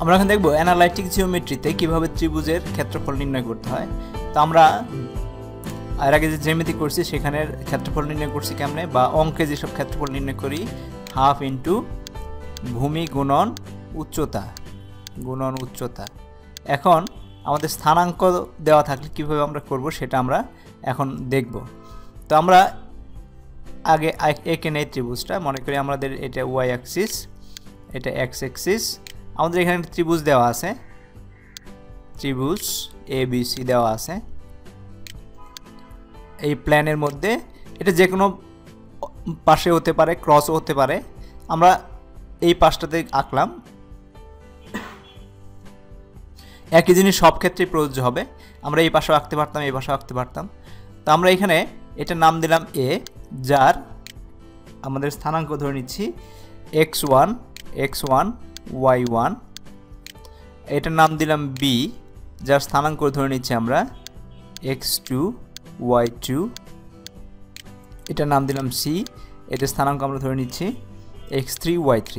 আমরা এখন দেখব অ্যানালাইটিক জিওমেট্রিতে কিভাবে ত্রিভুজের ক্ষেত্রফল নির্ণয় করতে হয়। তো আমরা এর আগে যে জ্যামিতি করছি সেখানের ক্ষেত্রফল নির্ণয় করছি কেমনে, বা অঙ্কে যেসব ক্ষেত্রফল নির্ণয় করি হাফ ইন্টু ভূমি গুণন উচ্চতা। এখন আমাদের স্থানাঙ্ক দেওয়া থাকলে কীভাবে আমরা করব সেটা আমরা এখন দেখব। তো আমরা আগে এঁকে নেই ত্রিভুজটা, মনে করি আমাদের এটা ওয়াই অ্যাক্সিস, এটা এক্স অ্যাক্সিস। আমাদের এখানে ত্রিভুজ দেওয়া আছে, ত্রিভুজ ABC দেওয়া আছে এই প্ল্যানের মধ্যে। এটা যে কোনো পাশে হতে পারে, ক্রসও হতে পারে। আমরা এই পাশটাতে আঁকলাম, একই জিনিস সব ক্ষেত্রেই প্রযোজ্য হবে। আমরা এই পাশেও আঁকতে পারতাম, এই পাশেও আঁকতে পারতাম। তো আমরা এখানে এটার নাম দিলাম A, যার আমাদের স্থানাঙ্ক ধরে নিচ্ছি x1 y1। এটার নাম দিলাম B, যার স্থানাঙ্ক ধরে নিচ্ছি আমরা x2 y2। এটার নাম দিলাম C, এটার স্থানাঙ্ক আমরা ধরে নিচ্ছি x3 y3।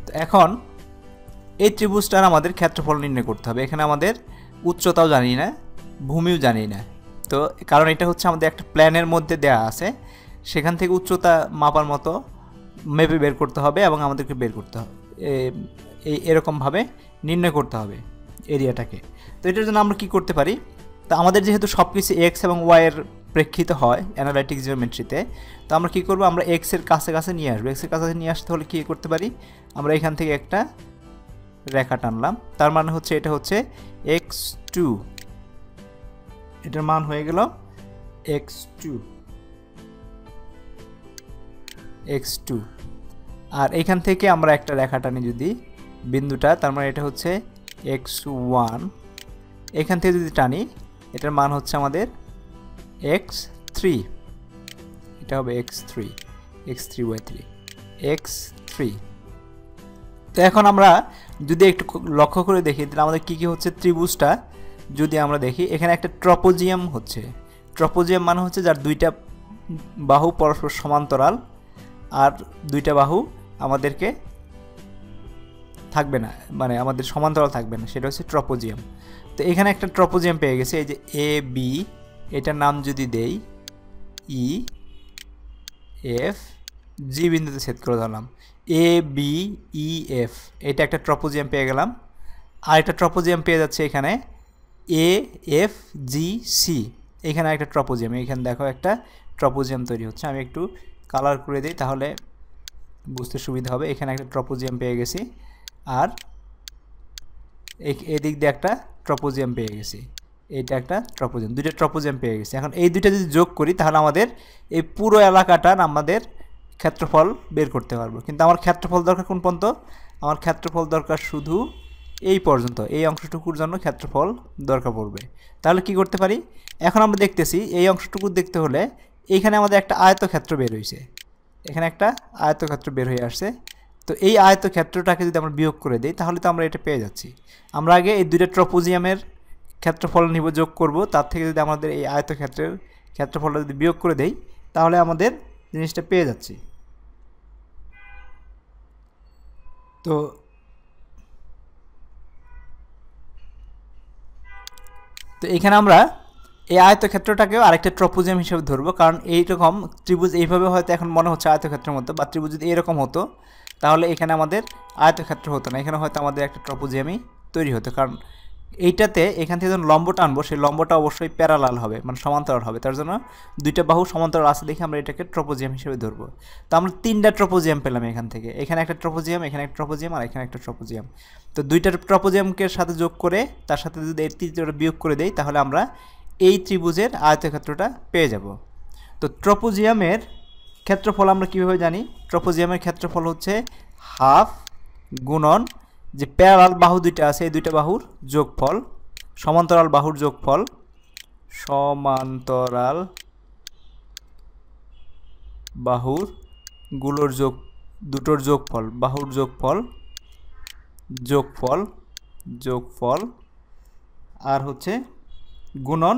তো এখন এই ত্রিভুজটার আমাদের ক্ষেত্রফল নির্ণয় করতে হবে। এখানে আমাদের উচ্চতাও জানি না, ভূমিও জানি না। তো কারণ এটা হচ্ছে আমাদের একটা প্ল্যানের মধ্যে দেয়া আছে, সেখান থেকে উচ্চতা মাপার মতো মেপে বের করতে হবে এবং আমাদেরকে বের করতে হবে, এরকমভাবে নির্ণয় করতে হবে এরিয়াটাকে। তো এটার জন্য আমরা কি করতে পারি, তো আমাদের যেহেতু সব কিছু এক্স এবং ওয়াইয়ের প্রেক্ষিত হয় অ্যানালাইটিক জিওমেট্রিতে, তো আমরা কি করব, আমরা এক্সের কাছে নিয়ে আসবো। এক্সের কাছে নিয়ে আসতে হলে কী করতে পারি, আমরা এখান থেকে একটা রেখা টানলাম, তার মানে হচ্ছে এটা হচ্ছে x2, এটার মান হয়ে গেল x2। আর এখান থেকে আমরা একটা রেখা টানি যদি বিন্দুটা, তার মানে এটা হচ্ছে x1। এখান থেকে যদি টানি এটার মান হচ্ছে আমাদের x3, এটা হবে x3 y3। তো এখন আমরা যদি একটু লক্ষ্য করে দেখি তাহলে আমাদের কী কী হচ্ছে ত্রিভুজটা যদি আমরা দেখি, এখানে একটা ট্রপোজিয়াম হচ্ছে। ট্রপোজিয়াম মানে হচ্ছে যার দুইটা বাহু পরস্পর সমান্তরাল আর দুইটা বাহু আমাদেরকে থাকবে না, মানে আমাদের সমান্তরাল থাকবে না, সেটা হচ্ছে ট্রপোজিয়াম। তো এখানে একটা ট্রপোজিয়াম পেয়ে গেছে, এই যে AB, এটার নাম যদি দেই EF, G বিন্দুতে ছেদ করে দিলাম ABEF, এটা একটা ট্রপোজিয়াম পেয়ে গেলাম। আর একটা ট্রপোজিয়াম পেয়ে যাচ্ছে এখানে AFGC, এখানে একটা ট্রপোজিয়াম, এখানে দেখো একটা ট্রপোজিয়াম তৈরি হচ্ছে। আমি একটু কালার করে দিই তাহলে বুঝতে সুবিধা হবে। এখানে একটা ট্রপোজিয়াম পেয়ে গেছি, আর এদিক দিয়ে একটা ট্রপোজিয়াম পেয়ে গেছি, এইটা একটা ট্রপোজিয়াম, দুইটা ট্রপোজিয়াম পেয়ে গেছি। এখন এই দুইটা যদি যোগ করি তাহলে আমাদের এই পুরো এলাকাটার আমাদের ক্ষেত্রফল বের করতে পারবো। কিন্তু আমার ক্ষেত্রফল দরকার কোন পর্যন্ত, আমার ক্ষেত্রফল দরকার শুধু এই পর্যন্ত, এই অংশটুকুর জন্য ক্ষেত্রফল দরকার পড়বে। তাহলে কি করতে পারি, এখন আমরা দেখতেছি এই অংশটুকু দেখতে হলে এইখানে আমাদের একটা আয়তক্ষেত্র বের হয়েছে, এখানে একটা আয়তক্ষেত্র বের হয়ে আসছে। তো এই আয়তক্ষেত্রটাকে যদি আমরা বিয়োগ করে দিই তাহলে তো আমরা এটা পেয়ে যাচ্ছি। আমরা আগে এই দুইটা ট্রপোজিয়ামের ক্ষেত্রফল নিব, যোগ করব, তার থেকে যদি আমাদের এই আয়তক্ষেত্রের ক্ষেত্রফলটা যদি বিয়োগ করে দেই তাহলে আমাদের জিনিসটা পেয়ে যাচ্ছি। তো এখানে আমরা এই আয়তক্ষেত্রটাকেও আরেকটা ট্রপোজিয়াম হিসেবে ধরবো, কারণ এইরকম ত্রিভুজ এইভাবে হয়তো এখন মনে হচ্ছে আয়তক্ষেত্রের মতো, বা ত্রিভুজ যদি এরকম হতো তাহলে এখানে আমাদের আয়তক্ষেত্র হতো না, এখানে হয়তো আমাদের একটা ট্রপোজিয়ামই তৈরি হতো। কারণ এইটাতে এখান থেকে যখন লম্ব টানবো সেই লম্বটা অবশ্যই প্যারালাল হবে, মানে সমান্তরাল হবে, তার জন্য দুইটা বাহু সমান্তরাল আছে দেখে আমরা এটাকে ট্রপোজিয়াম হিসেবে ধরবো। তো আমরা তিনটা ট্রপোজিয়াম পেলাম এখান থেকে, এখানে একটা ট্রপোজিয়াম, এখানে একটা ট্রপোজিয়াম, আর এখানে একটা ট্রপোজিয়াম। তো দুইটা ট্রপোজিয়ামকে সাথে যোগ করে তার সাথে যদি এই তৃতীয়টা বিয়োগ করে দেই তাহলে আমরা এই ত্রিভুজের আয়তক্ষেত্রটা পেয়ে যাব। তো ট্রপোজিয়ামের ক্ষেত্রফল আমরা কীভাবে জানি, ট্রপোজিয়ামের ক্ষেত্রফল হচ্ছে হাফ গুণন যে প্যারালাল বাহু দুইটা আছে এই দুইটা বাহুর যোগফল, সমান্তরাল বাহুর যোগফল, সমান্তরাল বাহুর গুলোর দুটোর যোগফল, বাহুর যোগফল, আর হচ্ছে গুণন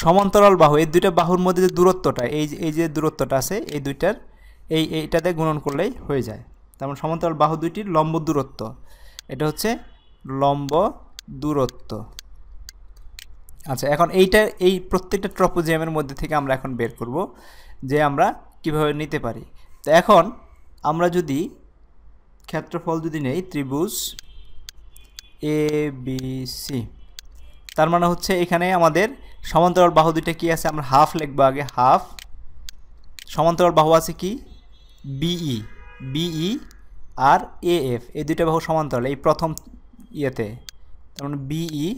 সমান্তরাল বাহু, এই দুইটা বাহুর মধ্যে যে দূরত্বটা, এই যে দূরত্বটা আছে এই দুইটার এইটাতে গুণন করলেই হয়ে যায়। তার মানে সমান্তরাল বাহু দুইটির লম্ব দূরত্ব, এটা হচ্ছে লম্ব দূরত্ব। আচ্ছা, এখন এই প্রত্যেকটা ট্রপোজিয়ামের মধ্যে থেকে আমরা এখন বের করব যে আমরা কিভাবে নিতে পারি। তো এখন আমরা যদি ক্ষেত্রফল যদি নেই ত্রিভুজ ABC, তার মানে হচ্ছে এখানে আমাদের সমান্তরাল বাহু দুইটা কি আছে, আমরা হাফ লিখবো আগে, হাফ। সমান্তরাল বাহু আছে কি BE আর AF, এই দুইটা বাহু সমান্তরাল এই প্রথম ইয়েতে, তার মানে BE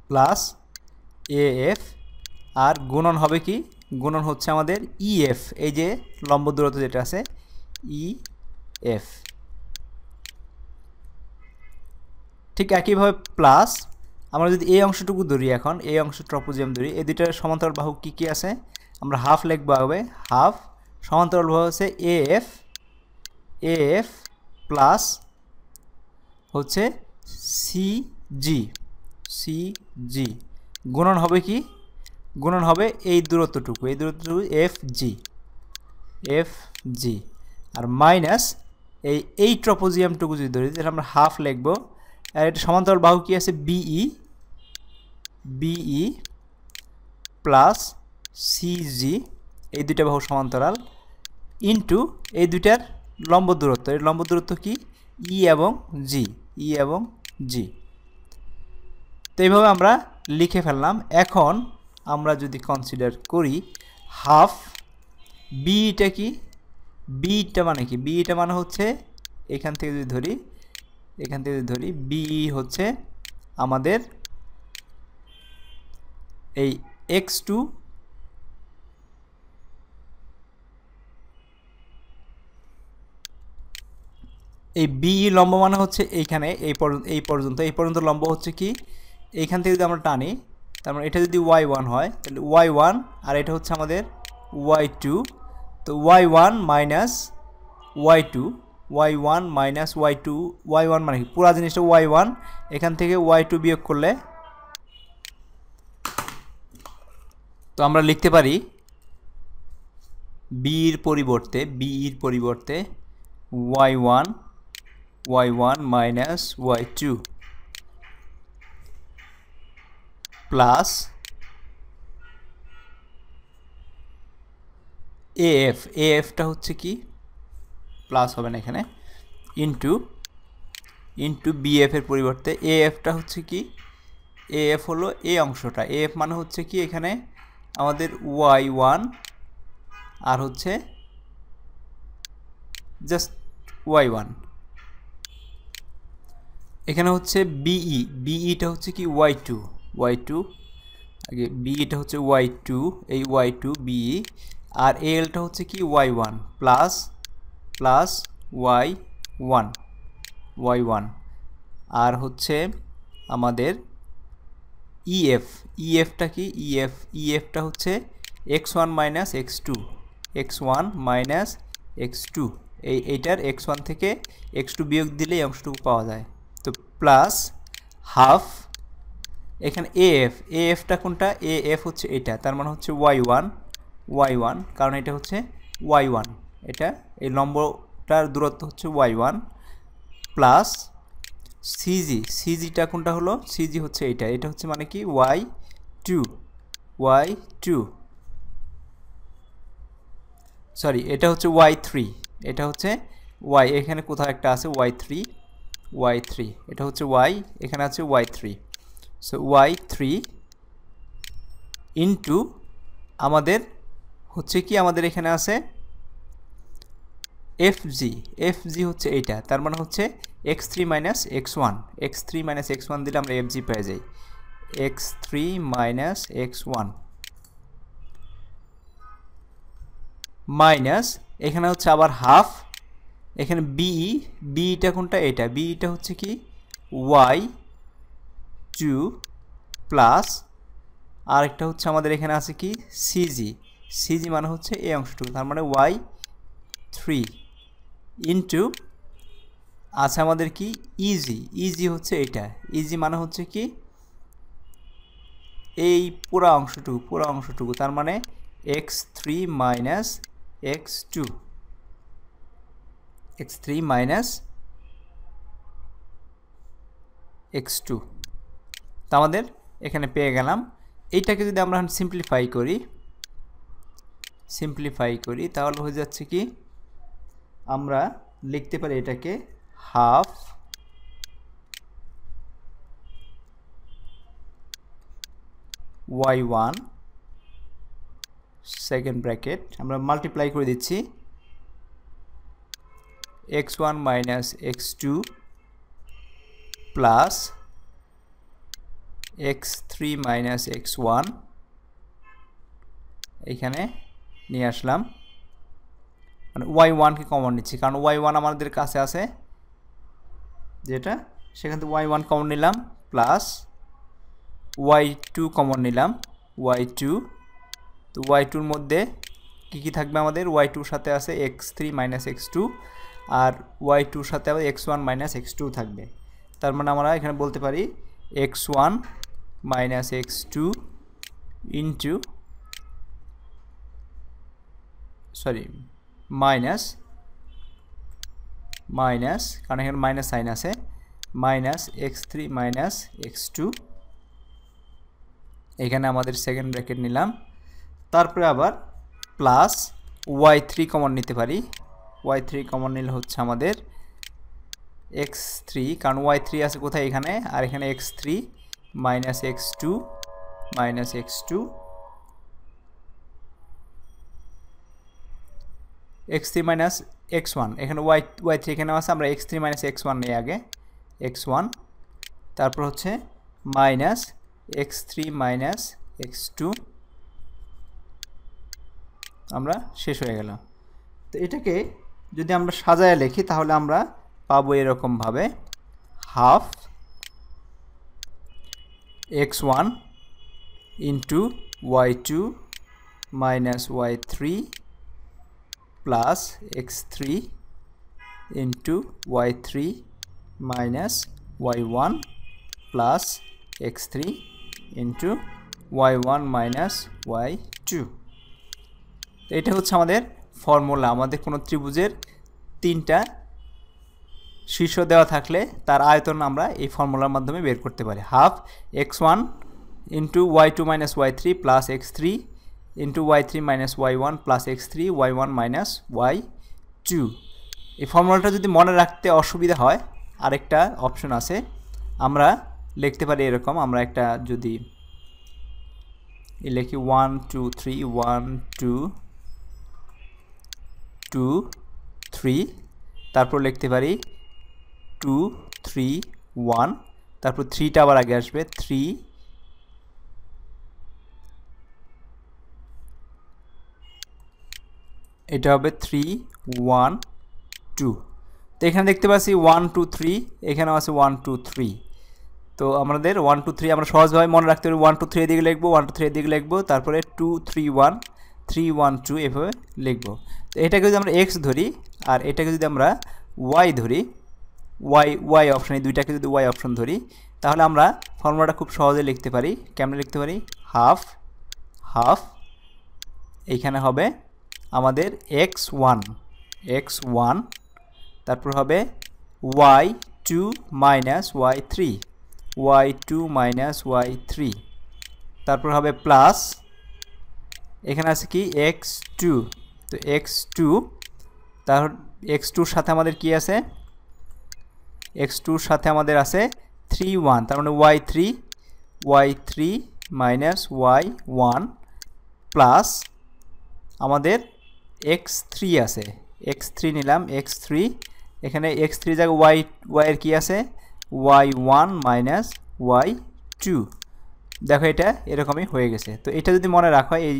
প্লাস AF, আর গুণন হবে কি, গুণন হচ্ছে আমাদের EF, এই যে লম্ব দূরত্ব যেটা আছে EF। ঠিক একইভাবে প্লাস আমরা যদি এই অংশটুকু ধরি, এখন এই অংশ ট্রপোজিয়াম ধরি, এই দুইটার সমান্তরাল বাহু কি কি আছে, আমরা হাফ লিখবো হবে, হাফ। সমান্তরাল বাহু হচ্ছে AF প্লাস হচ্ছে CG, গুণন হবে কি, গুণন হবে এই দূরত্বটুকু FG, আর মাইনাস এই ট্রপোজিয়ামটুকু যদি ধরি, যেটা আমরা হাফ লিখবো, আর এটা সমান্তরাল বাহু কি আছে BE প্লাস CG, এই দুইটা বাহু সমান্তরাল, ইন্টু এই দুইটার লম্ব দূরত্ব, এর লম্ব দূরত্ব কি E এবং G। তো এইভাবে আমরা লিখে ফেললাম। এখন আমরা যদি কনসিডার করি হাফ বিটা কি, বিটা মানে কি, বিটা মানে হচ্ছে এখান থেকে যদি ধরি BE হচ্ছে আমাদের এই x2 এই BE লম্ব মানে হচ্ছে এইখানে এই পর্যন্ত লম্ব হচ্ছে কি, এইখান থেকে যদি আমরা টানি, তার মানে এটা যদি y1 হয় তাহলে y1, আর এটা হচ্ছে আমাদের y2, তো y1 minus y2, y1 minus y2, y1 মানে কি পুরো জিনিসটা y1, এখান থেকে y2 বিয়োগ করলে, তো আমরা লিখতে পারি BEর পরিবর্তে y1 মাইনাস y2 প্লাস AFটা হচ্ছে কি, প্লাস হবে না এখানে, ইন্টু BF এর পরিবর্তে AFটা হচ্ছে কি, AF হলো এই অংশটা, AF মানে হচ্ছে কি এখানে আমাদের y1 আর হচ্ছে জাস্ট y1, এখানে হচ্ছে BEটা হচ্ছে কি y2 আগে BEটা হচ্ছে y2, এই y2 BE, আর ALটা হচ্ছে কি y1 প্লাস y1, আর হচ্ছে আমাদের EFটা কি, EFটা হচ্ছে x1 মাইনাস x2, এইটার x1 থেকে x2 বিয়োগ দিলে এই অংশটুকু পাওয়া যায়, তো প্লাস হাফ, এখানে AFটা কোনটা, AF হচ্ছে এটা, তার মানে হচ্ছে y1, কারণ এটা হচ্ছে y1, এটা এই লম্বটার দূরত্ব হচ্ছে y1, প্লাস CGটা কোনটা হলো, CG হচ্ছে এটা হচ্ছে মানে কি y2, সরি এটা হচ্ছে y3, এটা হচ্ছে y, এখানে কোথাও একটা আছে y3, এটা হচ্ছে y, এখানে আছে y3, সো y3 ইন্টু আমাদের হচ্ছে কি, আমাদের এখানে আছে FG হচ্ছে এইটা, তার মানে হচ্ছে x3 মাইনাস x1 দিলে আমরা FG পেয়ে যাই, x3 মাইনাস x1 মাইনাস এখানে হচ্ছে আবার হাফ, এখানে BEটা কোনটা, BEটা হচ্ছে কি y2 প্লাস আরেকটা হচ্ছে আমাদের এখানে আছে কি CG মানে হচ্ছে এই অংশটুকু, তার মানে y3 ইন্টু আছে আমাদের কি EG হচ্ছে এটা, EG মানে হচ্ছে কি এই পুরো অংশটুকু, তার মানে x3 minus x2, x3 minus x2। তো আমাদের এখানে পেয়ে গেলাম। এইটাকে যদি আমরা সিম্পলিফাই করি তাহলে হয়ে যাচ্ছে কি, আমরা লিখতে পারি এটাকে হাফ y1 সেকেন্ড ব্র্যাকেট আমরা মাল্টিপ্লাই করে দিচ্ছি x1 minus x2 plus x3 minus x1 এখানে নিয়ে আসলাম, মানে y1 কে কমন নিচ্ছি কারণ y1 আমাদের কাছে আছে যেটা, সেখান থেকে y1 কমন নিলাম প্লাস y2 কমন নিলাম y2। তো y2 এর মধ্যে কি থাকবে আমাদের, y2 সাথে আছে x3 মাইনাস x2 আর y2 সাথে আবার x1 মাইনাস x2 থাকবে। তার মানে আমরা এখানে বলতে পারি x1 minus x2 into minus কারণ এখানে মাইনাস সাইন আছে, মাইনাস x3 মাইনাস x2 এখানে আমাদের সেকেন্ড ব্র্যাকেট নিলাম। তারপরে আবার প্লাস y3 কমন নিতে পারি, y3 কমন নিলে হচ্ছে আমাদের x3 কারণ y3 আছে কোথায় এখানে, আর এখানে x3 minus x2 minus x2 x3 minus x1 এখানে y3 এখানে আছে, আমরা x3 মাইনাস x1 নিয়ে আগে x1, তারপর হচ্ছে মাইনাস x3 মাইনাস x2 আমরা শেষ হয়ে গেল। তো এটাকে যদি আমরা সাজায় লিখি তাহলে আমরা পাবো এরকম ভাবে half x1 into y2 minus y3 plus x3 into y3 minus y1 plus x3 into y1 minus y2। এটা হচ্ছে আমাদের ফর্মুলা। আমাদের কোনো ত্রিভুজের তিনটা শীর্ষ দেওয়া থাকলে তার আয়তন আমরা এই ফর্মুলার মাধ্যমে বের করতে পারি। Half x1 into y2 minus y3 plus x3 into y3 minus y1 plus x3 y1 minus y2। এই ফর্মুলাটা যদি মনে রাখতে অসুবিধা হয় আরেকটা অপশন আছে, আমরা লিখতে পারি এরকম, আমরা একটা যদি লিখি 1 2 3 1 2 2 3 তারপর লিখতে পারি 2 3 1 তারপর 3টা আবার আগে আসবে 3 এটা হবে 3 1 2। তো এখানে দেখতে পাচ্ছি 1 2 3 এখানেও আছে 1 2 3। তো আমাদের 1 2 3 আমরা সহজভাবে মনে রাখতে পারি 1 2 3 এর দিকে লিখবো, 1 2 3 এর দিকে লিখবো, তারপরে 2 3 1 3 1 2 এভাবে লিখবো। তো এটাকে যদি আমরা x ধরি আর এটাকে যদি আমরা y ধরি, y অপশন, এই দুইটাকে যদি y অপশন ধরি তাহলে আমরা ফর্মুলাটা খুব সহজে লিখতে পারি। কেমনে লিখতে পারি, হাফ এইখানে হবে আমাদের x1 তারপর হবে y2 minus y2 minus y3 তারপর হবে প্লাস এখানে আছে কি x2। তো x2 তারপর x2 সাথে আমাদের কি আছে, x2 সাথে আমাদের আছে 3 1 তার মানে y3 মাইনাস y1 প্লাস আমাদের x3 আছে, x3 নিলাম x3 এখানে x3 জায়গায় y এর কি আছে y1 মাইনাস y2। দেখো এটা এরকমই হয়ে গেছে। তো এটা যদি মনে রাখো এই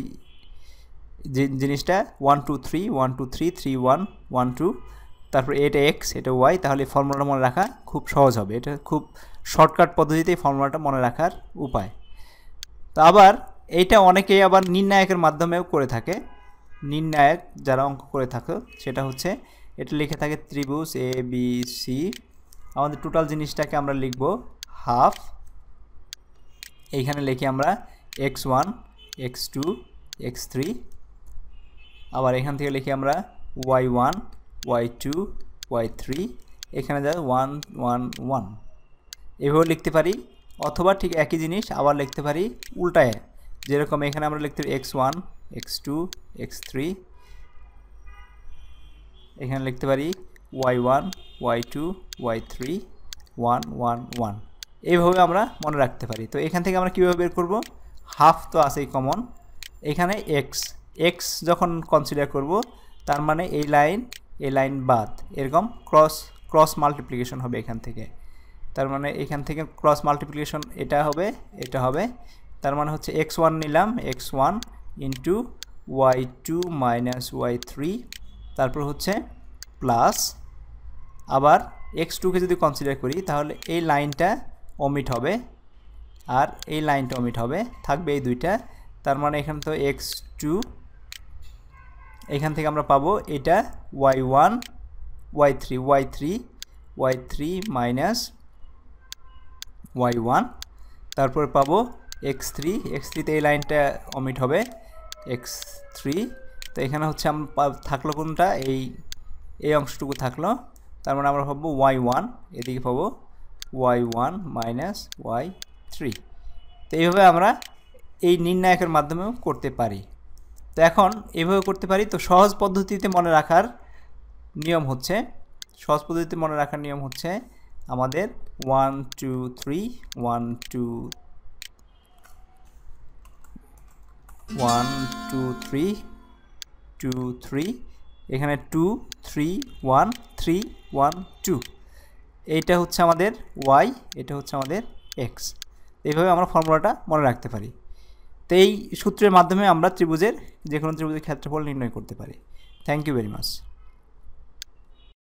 জিনিসটা 1 2 3 1 2 3 3 1 1 2 তারপর এটা x এটা y, তাহলে ফর্মুলাটা মনে রাখা খুব সহজ হবে। এটা খুব শর্টকাট পদ্ধতিতে এই ফর্মুলাটা মনে রাখার উপায়। তো আবার এইটা অনেকেই আবার নির্ণায়কের মাধ্যমেও করে থাকে। নির্ণায়ক যারা অঙ্ক করে থাকে সেটা হচ্ছে এটা লিখে থাকে ত্রিভুজ এ বি সি, আমাদের টোটাল জিনিসটাকে আমরা লিখব হাফ, এইখানে লিখি আমরা x1 x2 x3, আবার এখান থেকে লিখি আমরা y1 y2 y3, এখানে যায় 1 1 1, এভাবে লিখতে পারি। অথবা ঠিক একই জিনিস আবার লিখতে পারি উল্টায়, যেরকম এখানে আমরা লিখতে পারি x1 x2 x3, এখানে লিখতে পারি y1 y2 y3 1 1 1, এইভাবে আমরা মনে রাখতে পারি। তো এখান থেকে আমরা কীভাবে বের করব, হাফ তো আছেই কমন, এখানে x যখন কনসিডার করব তার মানে এই লাইন বাদ, এরকম ক্রস মাল্টিপ্লিকেশন হবে এখান থেকে, তার মানে এখান থেকে ক্রস মাল্টিপ্লিকেশন এটা হবে, তার মানে হচ্ছে x1 নিলাম x1 into y2 minus y3, তারপর হচ্ছে প্লাস আবার x2কে যদি কনসিডার করি তাহলে এই লাইনটা ওমিট হবে আর এই লাইনটা ওমিট হবে, থাকবে এই দুইটা, তার মানে এখানে তো x2, এখান থেকে আমরা পাবো এটা y1 y3 মাইনাস y1, তারপর পাবো x3 তে এই লাইনটা ওমিট হবে x3, তো এখানে হচ্ছে আমরা থাকলো কোনটা, এই অংশটুকু থাকলো, তার মানে আমরা পাবো y1, এদিকে পাবো y1 মাইনাস y3। তো এইভাবে আমরা এই নির্ণায়কের মাধ্যমেও করতে পারি। তো এখন এইভাবে করতে পারি। তো সহজ পদ্ধতিতে মনে রাখার নিয়ম হচ্ছে আমাদের 1 2 3 1 2 3 2 3, এখানে 2 3 1 3 1 2, এইটা হচ্ছে আমাদের y, এটা হচ্ছে আমাদের x। এইভাবে আমরা ফর্মুলাটা মনে রাখতে পারি। তো এই সূত্রের মাধ্যমে আমরা যে কোনো ত্রিভুজের ক্ষেত্রফল নির্ণয় করতে পারি। Thank you very much.